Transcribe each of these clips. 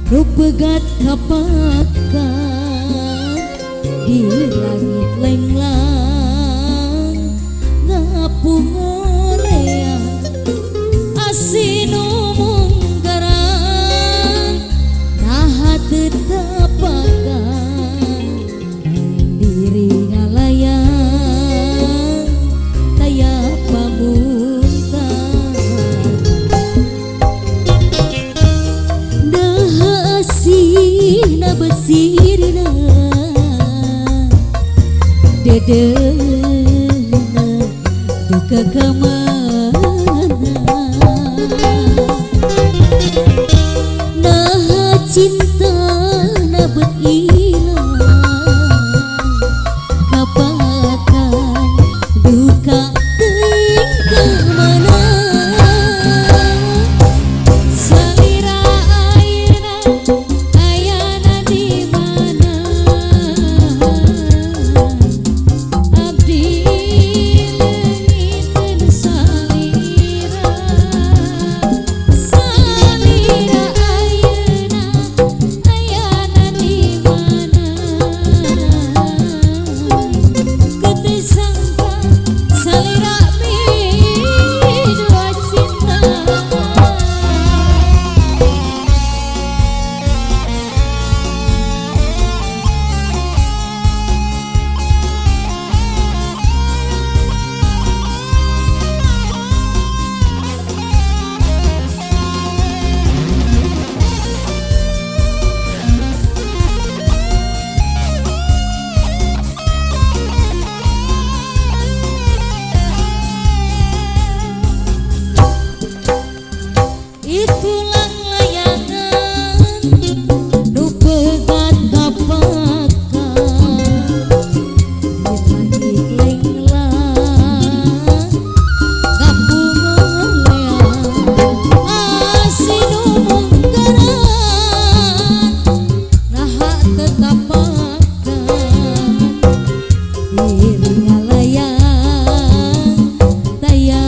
Rupegat kapakan di langit lenglang ngapungolean asinu munggaran naha tetapakan diri ngalayang taya pamuntan naha asina basirna dedena duka kamana naha cinta na berilang kapakan duka teuing kemana salira ayeuna ayana di mana abdi leungiteun salira salira ayeuna ayana di mana keteu sangka salira dua cinta. Itulah layangan rupegat kapakan di langit lenglang ngapungolean asinu munggaran naha tetapakan diri ngalayang taya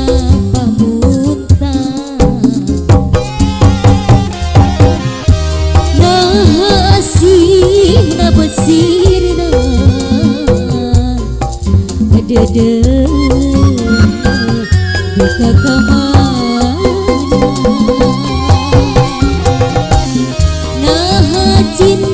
pamuntan naha asina basirna dedena duka kamana naha cinta